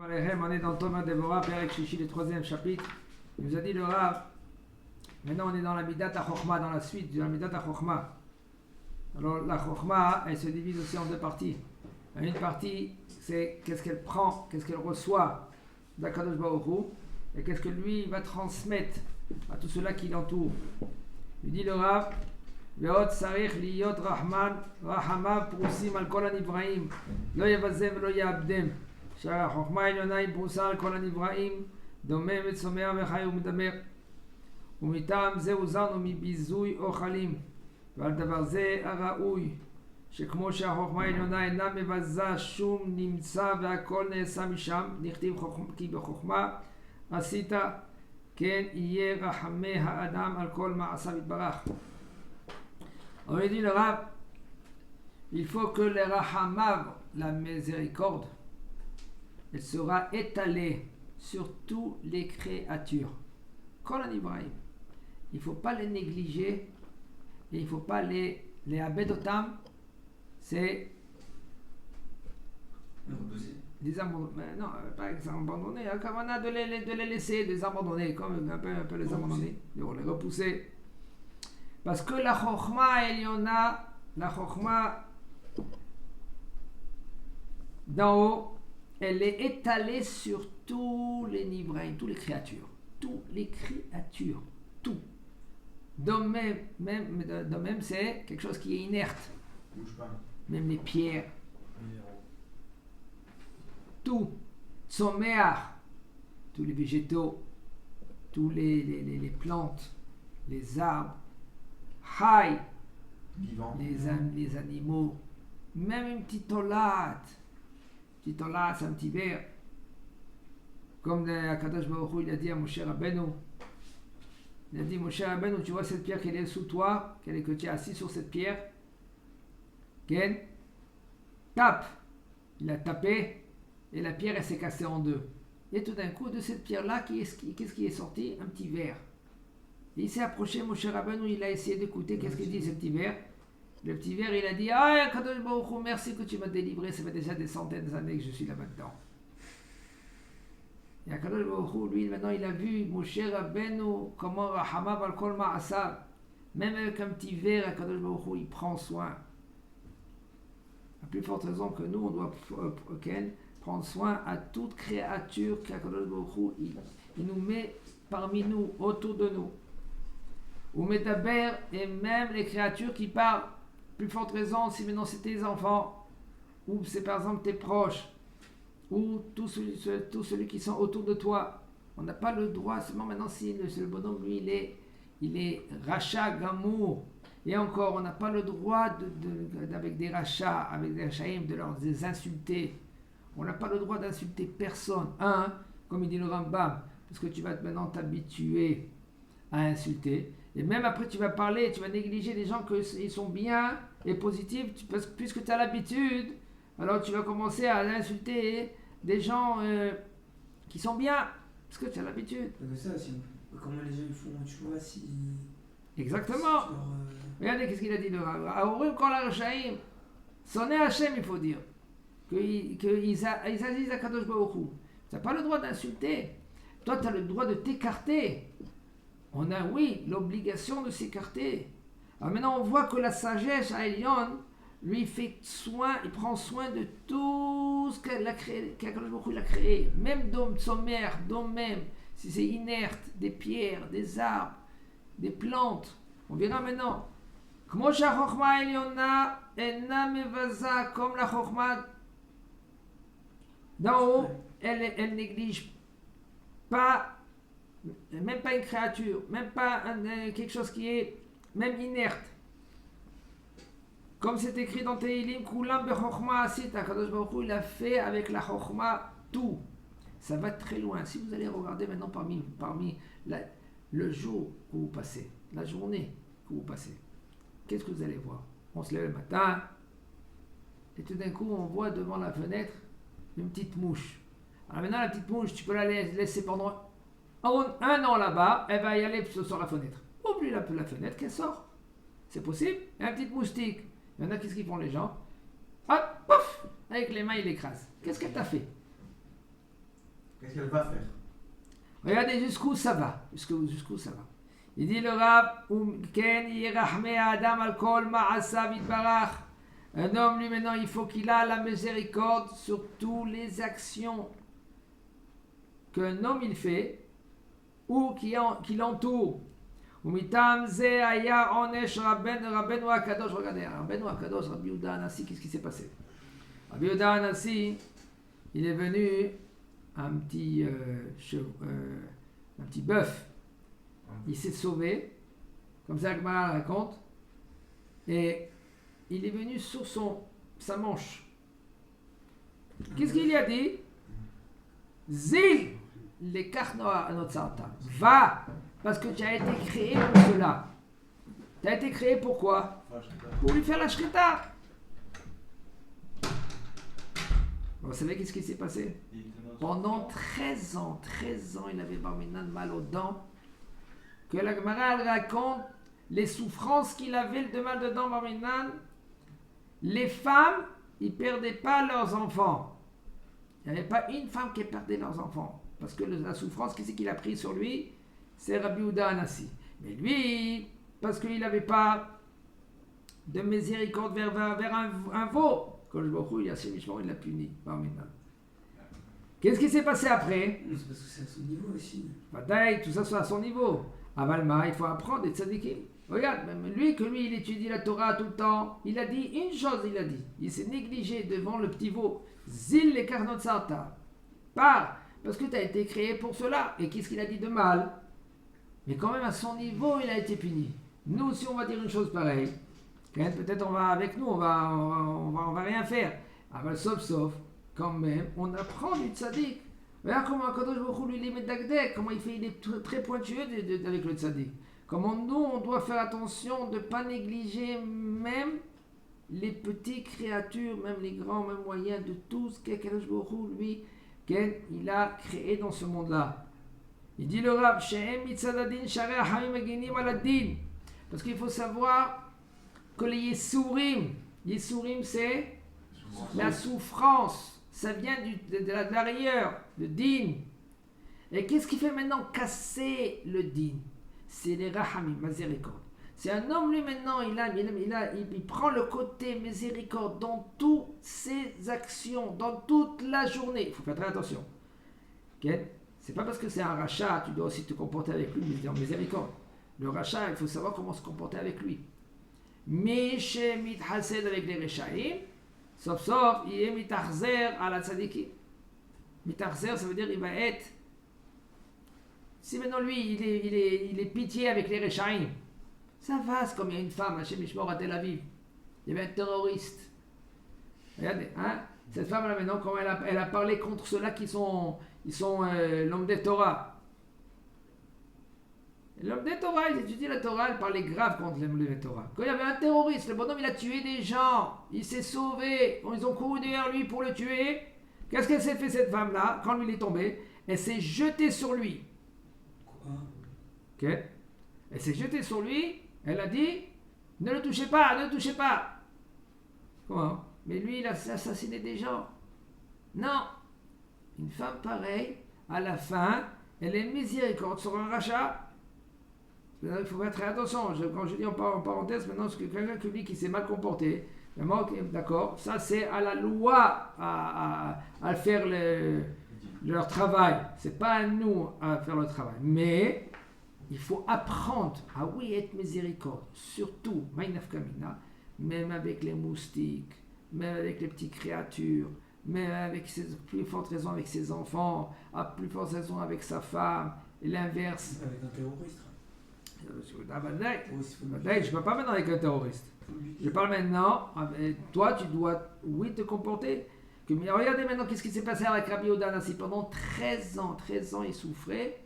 On est dans Thomas Devorah, Père Chichi, le 3e chapitre. Il nous a dit le Rav. Maintenant, on est dans la Midat HaChochma, dans la suite de la Midat HaChochma. Alors, la Chochma, elle se divise aussi en deux parties. Une partie, c'est qu'est-ce qu'elle prend, qu'est-ce qu'elle reçoit d'Akadosh Baruch Hu, et qu'est-ce que lui va transmettre à tout cela qui l'entoure. Il dit le Rav, Ve'ot sarich liyot rahman, rahamav prusim al kol hanivraim, lo yevazem lo yabdem. שהחוכמה העליונה היא פרוסה על כל הנבראים, דומם וצומח וחי ומדבר. ומטעם זה הוזרנו מביזוי אוכלים, ועל דבר זה הראוי, שכמו שהחוכמה העליונה אינה מבזה שום נמצא והכל נעשה משם, נכתיב כי בחוכמה עשית, כן יהיה רחמי האדם על כל מעשיו יתברך. On lui dit le Rav, il faut que les rachamav, la miséricorde, elle sera étalée sur toutes les créatures. Kol hanivraim. Il ne faut pas les négliger et il ne faut pas les abedotam. C'est des abandonnés. Non, pas abandonnés. Comme on a de les laisser, des abandonnés, comme un peu les abandonner, de les repousser. Parce que la chokhma eliona, la chokhma d'en haut, elle est étalée sur tous les nivraim, toutes les créatures. Toutes les créatures. Tout. De même, c'est quelque chose qui est inerte. Bouge pas. Même les pierres. Tout. Tzomeach. Tous les végétaux. Tous les plantes. Les arbres. Chai. Vivant. Les animaux. Même une petite olate. Petit là, c'est un petit verre. Comme Akadosh Baruch Hu, il a dit à Moshe Rabbeinu. Il a dit, Moshe Rabbeinu, tu vois cette pierre qui est sous toi, que tu es assis sur cette pierre. Ken, tape. Il a tapé et la pierre, elle s'est cassée en deux. Et tout d'un coup, de cette pierre-là, qu'est-ce qui est sorti? Un petit verre. Et il s'est approché, Moshe Rabbeinu, il a essayé d'écouter qu'est-ce qu'il dit ce petit verre. Le petit verre, il a dit, ah, Kadosh Baruch Hu, merci que tu m'as délivré, ça fait déjà des centaines d'années que je suis là-dedans. Et Kadosh Baruch Hu, lui, maintenant, il a vu Moshe Rabbeinu, comment Rahamav al kol ma'asav, même avec un petit verre, Kadosh Baruch Hu, il prend soin. À plus forte raison que nous, on doit prendre soin à toute créature qu'Akadosh Baruch Hu, il nous met parmi nous, autour de nous. Ou Medaber, et même les créatures qui parlent. Plus forte raison, si maintenant c'est tes enfants, ou c'est par exemple tes proches, ou tous ceux qui sont autour de toi, on n'a pas le droit, seulement maintenant si le bonhomme, lui, il est rachat, gamour, et encore, on n'a pas le droit avec des rachats, avec des rachaïm, de leur insulter. On n'a pas le droit d'insulter personne. Comme il dit le Rambam, parce que tu vas maintenant t'habituer à insulter. Et même après, tu vas parler, tu vas négliger les gens qui sont bien et positifs, puisque tu as l'habitude, alors tu vas commencer à insulter des gens qui sont bien, parce que tu as l'habitude. C'est ça aussi. Comment les gens font, tu vois, si... Exactement. Regardez qu'est-ce qu'il a dit le Rav. Aourim kol ha-rashaim, sonné Hachem, il faut dire. Qu'ils agissent à Kadosh Baruch Hu. Tu n'as pas le droit d'insulter. Toi, tu as le droit de t'écarter. On a, oui, l'obligation de s'écarter. Alors maintenant, on voit que la sagesse à Elion, lui, fait soin, il prend soin de tout ce qu'Akadosh Baruch Hu a créé. Même d'hommes, sommaires, d'hommes même, si c'est inerte, des pierres, des arbres, des plantes. On verra maintenant. Comme la Chokhma Eliona, ena mevaza, comme la Chokhma d'en haut, elle néglige pas. Même pas une créature, même pas quelque chose qui est même inerte. Comme c'est écrit dans Tehillim, Kulam bechokhma asita, Kadosh Baruch Hu, il a fait avec la chokhma tout. Ça va très loin. Si vous allez regarder maintenant parmi le jour que vous passez, la journée que vous passez, qu'est-ce que vous allez voir? On se lève le matin et tout d'un coup on voit devant la fenêtre une petite mouche. Alors maintenant la petite mouche, tu peux la laisser pendant un an là-bas, elle va y aller sur la fenêtre. Oublie la fenêtre qu'elle sort. C'est possible. Et un petit moustique. Il y en a, qu'est-ce qu'ils font les gens? Hop, pouf, avec les mains, ils l'écrasent. Qu'est-ce qu'elle t'a fait? Qu'est-ce qu'elle va faire? Regardez jusqu'où ça va. Jusqu'où ça va. Il dit le Rav, Ken yirachme Adam al kol ma'asav yitbarach. Un homme, lui, maintenant, il faut qu'il a la miséricorde sur toutes les actions qu'un homme, il fait, ou qui l'entoure. Umitam ze aya onesh Rabbeinu Akadosh. Regardez, Rabbeinu Akadosh, Rabbi Yehuda Hanassi, qu'est-ce qui s'est passé? Rabbi Yehuda Hanassi, il est venu un petit bœuf. Il s'est sauvé, comme ça Gemara raconte, et il est venu sur sa manche. Qu'est-ce qu'il lui a dit? Zil les karnoa à notre sarta. Va, parce que tu as été créé pour cela. Tu as été créé pour quoi? Pour lui faire la shrita. Vous savez qu'est-ce qui s'est passé? Pendant 13 ans, il avait barminan mal aux dents. Que la Gemara raconte les souffrances qu'il avait de mal dedans, barminan. Les femmes, ils ne perdaient pas leurs enfants. Il n'y avait pas une femme qui perdait leurs enfants. Parce que la souffrance, qu'est-ce qu'il a pris sur lui? C'est Rabbi Yehuda Hanassi. Mais lui, parce qu'il n'avait pas de miséricorde vers un veau, quand je vois il l'a puni. Qu'est-ce qui s'est passé après? C'est parce que c'est à son niveau aussi. Bataille, tout ça c'est à son niveau. À Valma, il faut apprendre des tzadikim. Regarde, même lui, il étudie la Torah tout le temps, il a dit une chose, il s'est négligé devant le petit veau. Zil les karnot sarta. Parce que tu as été créé pour cela. Et qu'est-ce qu'il a dit de mal? Mais quand même, à son niveau, il a été puni. Nous, si on va dire une chose pareille, peut-être on va rien faire. Ah, sauf, quand même, on apprend du tzaddik. Regarde comment Kadosh Baruch Hu lui met d'agdek, comment il est très pointueux avec le tzaddik. Comment nous, on doit faire attention de ne pas négliger même les petites créatures, même les grands, même moyens, de tout ce qu'Akadosh Baruch Hu, lui, il a créé dans ce monde-là. Il dit le Rav, parce qu'il faut savoir que les Yesourim, c'est la souffrance, ça vient de l'arrière, le din. Et qu'est-ce qui fait maintenant casser le din? C'est les Rahamim, miséricorde. C'est un homme, lui, maintenant, il prend le côté miséricorde dans toutes ses actions, dans toute la journée. Il faut faire très attention. Okay? C'est pas parce que c'est un rachat, tu dois aussi te comporter avec lui, mais en miséricorde. Le rachat, il faut savoir comment se comporter avec lui. Mais chez Mithased avec les Rechaim, sauf, il est Mithachzer à la Tzadiki. Mithachzer, ça veut dire il va être. Si maintenant lui, il est pitié avec les Rechaim, ça va, c'est comme il y a une femme, Hachem Mishmor à Tel Aviv. Il y avait un terroriste. Regardez, hein? Cette femme-là, maintenant, comment elle a parlé contre ceux-là qui sont l'homme des Torah. L'homme des Torah, il étudie la Torah, elle parlait grave contre l'homme des Torah. Quand il y avait un terroriste, le bonhomme, il a tué des gens, il s'est sauvé, ils ont couru derrière lui pour le tuer. Qu'est-ce qu'elle s'est fait, cette femme-là, quand lui il est tombé? Elle s'est jetée sur lui. Quoi? Ok? Elle s'est jetée sur lui. Elle a dit, ne le touchez pas, ne le touchez pas. Comment? Mais lui, il a assassiné des gens. Non. Une femme pareille, à la fin, elle est miséricorde sur un rachat. Il faut faire très attention. Quand je dis en parenthèse, maintenant, c'est que quelqu'un qui s'est mal comporté, vraiment, d'accord, ça c'est à la loi à faire leur travail. C'est pas à nous à faire le travail. Mais il faut apprendre à être miséricorde, surtout, même avec les moustiques, même avec les petites créatures, même avec plus forte raison avec ses enfants, à plus forte raison avec sa femme, et l'inverse. Avec un terroriste. Je ne parle pas maintenant avec un terroriste. Je parle maintenant, toi tu dois, te comporter. Mais regardez maintenant qu'est-ce qui s'est passé avec Rabbi Yehuda Hanassi. Pendant 13 ans, il souffrait.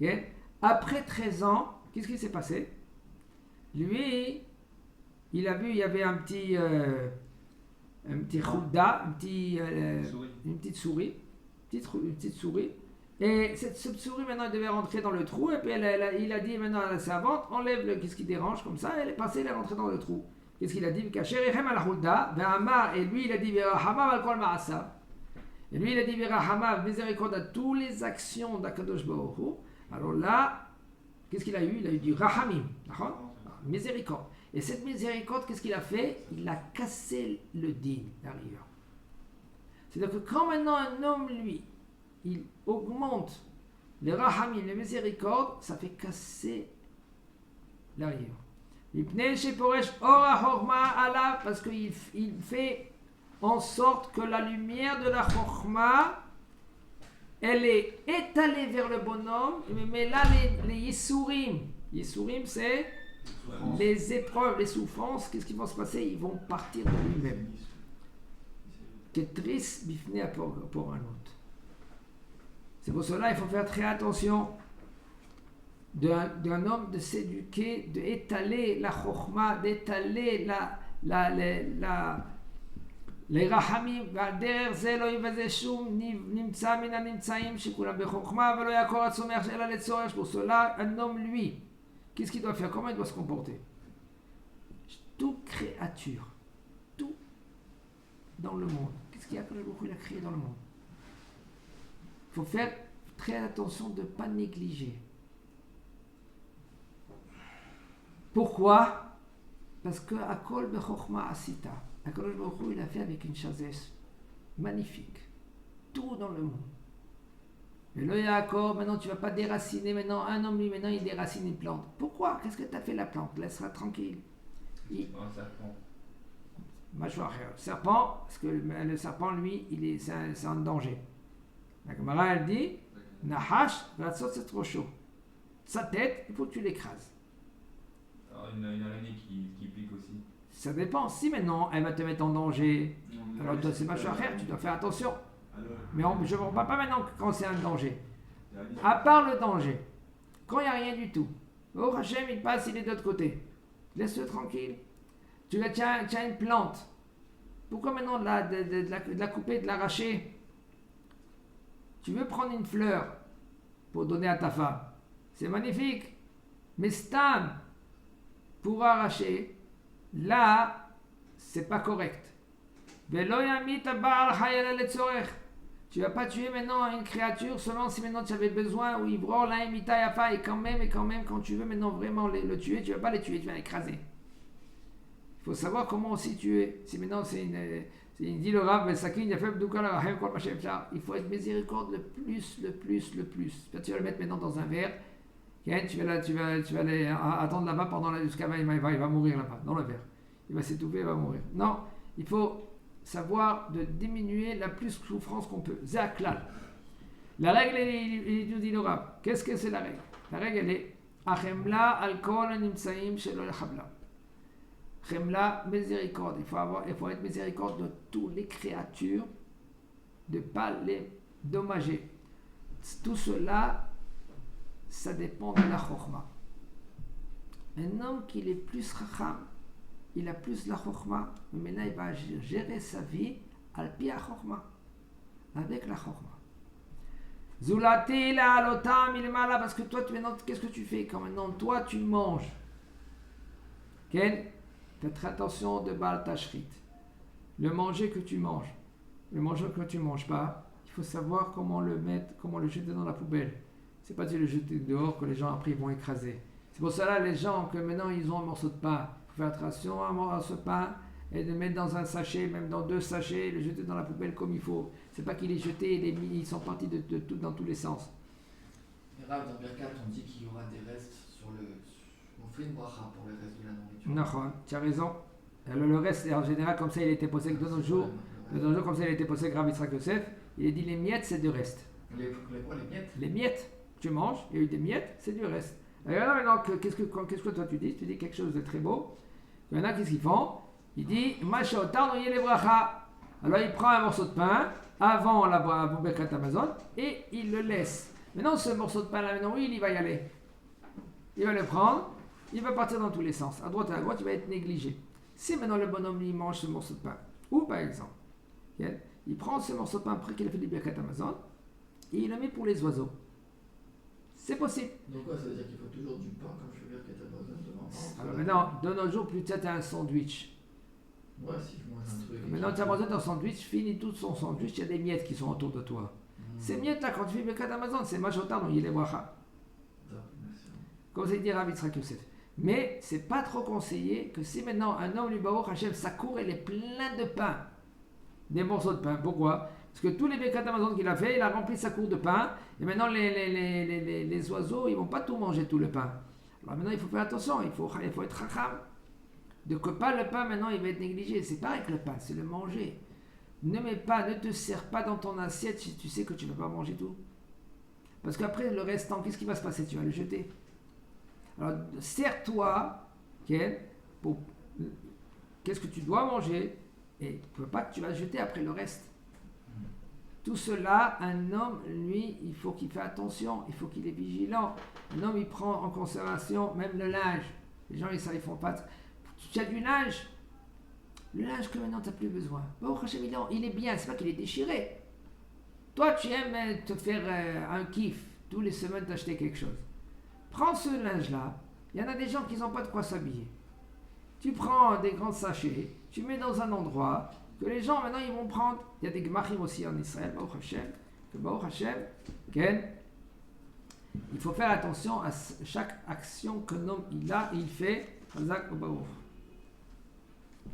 Okay? Après 13 ans, qu'est-ce qui s'est passé? Lui, il a vu, il y avait un petit chouda, une petite souris. Et cette souris, maintenant, elle devait rentrer dans le trou. Et puis, il a dit maintenant à la servante, enlève qu'est-ce qui dérange, comme ça. Elle est passée, elle est rentrée dans le trou. Qu'est-ce qu'il a dit? Et lui, il a dit, Et lui, il a dit Virahama, miséricorde à toutes les actions d'Akadosh Baruch Hu. Alors là, qu'est-ce qu'il a eu? Il a eu du Rahamim, miséricorde. Et cette miséricorde, qu'est-ce qu'il a fait? Il a cassé le din, la rigueur. C'est-à-dire que quand maintenant un homme, lui, il augmente les Rahamim, les miséricordes, ça fait casser la rigueur. Parce qu'il fait en sorte que la lumière de la Chokhmah, elle est étalée vers le bonhomme, mais là les Yisurim, c'est les épreuves, les souffrances, qu'est-ce qui va se passer? Ils vont partir de lui-même. Ketris bifne pour un autre. C'est pour cela qu'il faut faire très attention d'un homme de s'éduquer, d'étaler la chokhmah, d'étaler les rahamim, והדרך זה לא יבזה שום נמצא מן הנמצאים שכולם בחוכמה ולא יעקור הצומח אלא לצורך. Pour cela, un homme, lui, qu'est-ce qu'il doit faire? Comment il doit se comporter? Toute créature, tout dans le monde, qu'est-ce qu'il y a que il a créé dans le monde? Il faut faire très attention de ne pas négliger. Pourquoi? Parce que Akol Bechokma Asita, Akadosh Baruch Hu, il a fait avec une chazesse magnifique, tout dans le monde. Mais le Yaakov, maintenant tu ne vas pas déraciner, maintenant un homme lui, maintenant il déracine une plante. Pourquoi? Qu'est-ce que tu as fait la plante? Laisse-la tranquille. Un serpent. Serpent, parce que le serpent, lui, c'est un danger. La Gemara, elle dit, Nahash, c'est trop chaud. Sa tête, il faut que tu l'écrases. Alors, une araignée qui pique aussi. Ça dépend. Si maintenant elle va te mettre en danger, alors toi, c'est pas cher, tu dois faire attention. Mais je ne vois pas maintenant quand c'est un danger. À part le danger, quand il n'y a rien du tout, oh Hachem, il passe, il est de l'autre côté. Laisse-le tranquille. Tu as une plante. Pourquoi maintenant de la couper, de l'arracher? Tu veux prendre une fleur pour donner à ta femme. C'est magnifique. Mais stam, pour arracher, là, c'est pas correct. Tu vas pas tuer maintenant une créature seulement si maintenant tu avais besoin, ou Ivro, là, imita, yafa, et quand même, quand tu veux maintenant vraiment le tuer, tu vas pas les tuer, tu vas l'écraser. Il faut savoir comment aussi tuer. Si maintenant c'est une dit le Rav, il faut être miséricorde le plus. Tu vas le mettre maintenant dans un verre. Tu vas aller attendre là-bas jusqu'à il va mourir là-bas, dans le verre. Il va s'étouffer, il va mourir. Non, il faut savoir de diminuer la plus souffrance qu'on peut. Zaklal. La règle, il nous dit le Rav. Qu'est-ce que c'est la règle? La règle, elle est Achemla al-kol nimtsaim shelo lechabla. Chemla, miséricorde. Il faut être miséricorde de toutes les créatures, de ne pas les dommager. Tout cela, ça dépend de la chokhmah. Un homme qui est plus racham, il a plus la chokhmah, mais maintenant il va gérer sa vie al-pi chokhmah, avec la chokhmah. Zulati la alotam ilmala, parce que toi, maintenant, qu'est-ce que tu fais quand maintenant toi tu manges? Faites attention de Baal Tashrit. Le manger que tu manges, le manger que tu ne manges pas, il faut savoir comment le mettre, comment le jeter dans la poubelle. C'est pas de le jeter dehors que les gens après vont écraser. C'est pour cela les gens que maintenant ils ont un morceau de pain, il faut faire attention à ce pain et de le mettre dans un sachet, même dans 2 sachets, le jeter dans la poubelle comme il faut. C'est pas qu'il est jeté, ils sont partis dans tous les sens. Et Rav, dans Birkat, on dit qu'il y aura des restes sur le... On fait une bracha pour le reste de la nourriture. Non, tu as raison. Le reste, en général, comme ça, il était posé de nos jours. De nos jours, comme ça, il était posé Rav Yitzhak Yosef. Il a dit les miettes, c'est du reste. Les miettes? Les miettes, tu manges, il y a eu des miettes, c'est du reste. Alors maintenant, qu'est-ce que toi tu dis? Tu dis quelque chose de très beau. Maintenant, qu'est-ce qu'ils font? Il dit Mashotar noyer les bracha. Alors il prend un morceau de pain avant la Birkat Hamazon et il le laisse. Maintenant, ce morceau de pain là, maintenant, oui, il va y aller. Il va le prendre. Il va partir dans tous les sens. À droite et à gauche, il va être négligé. Si maintenant le bonhomme lui mange ce morceau de pain, ou par exemple, il prend ce morceau de pain après qu'il a fait du Birkat Hamazon et il le met pour les oiseaux. C'est possible. Donc quoi, ça veut dire qu'il faut toujours du pain quand je fais Birkat Hamazon devant moi? Alors maintenant, de nos jours, plus tu as un sandwich. Ouais, si je mange un truc. Maintenant, tu as mangé ton sandwich, finis tout son sandwich, il y a des miettes qui sont autour de toi. Ces miettes-là, quand tu fais Birkat Hamazon, c'est Majotar, donc il est bracha. Comme c'est dit Rav Yitzhak Yosef. Mais c'est pas trop conseillé que si maintenant un homme lui Baruch Hashem, sa cour elle est pleine de pain, des morceaux de pain. Pourquoi? Parce que tous les Birkat Hamazon qu'il a fait, il a rempli sa cour de pain. Et maintenant les oiseaux, ils vont pas tout manger tout le pain. Alors maintenant il faut faire attention, il faut être racham. De que pas le pain maintenant il va être négligé. C'est pareil que le pain, c'est le manger. Ne te sers pas dans ton assiette si tu sais que tu ne vas pas manger tout. Parce qu'après le restant, qu'est-ce qui va se passer? Tu vas le jeter. Alors, sers-toi, pour qu'est-ce que tu dois manger, et ne pas que tu vas jeter après le reste. Tout cela, un homme, lui, il faut qu'il fasse attention, il faut qu'il est vigilant. Un homme, il prend en considération même le linge. Les gens, ils font pas. Tu as du linge, le linge que maintenant tu n'as plus besoin. Bon, il est bien, c'est pas qu'il est déchiré. Toi, tu aimes te faire un kiff, tous les semaines t'acheter quelque chose. Prends ce linge-là, il y en a des gens qui n'ont pas de quoi s'habiller. Tu prends des grands sachets, tu mets dans un endroit que les gens maintenant ils vont prendre. Il y a des gmachim aussi en Israël, Baruch Hashem, il faut faire attention à chaque action que l'homme il fait.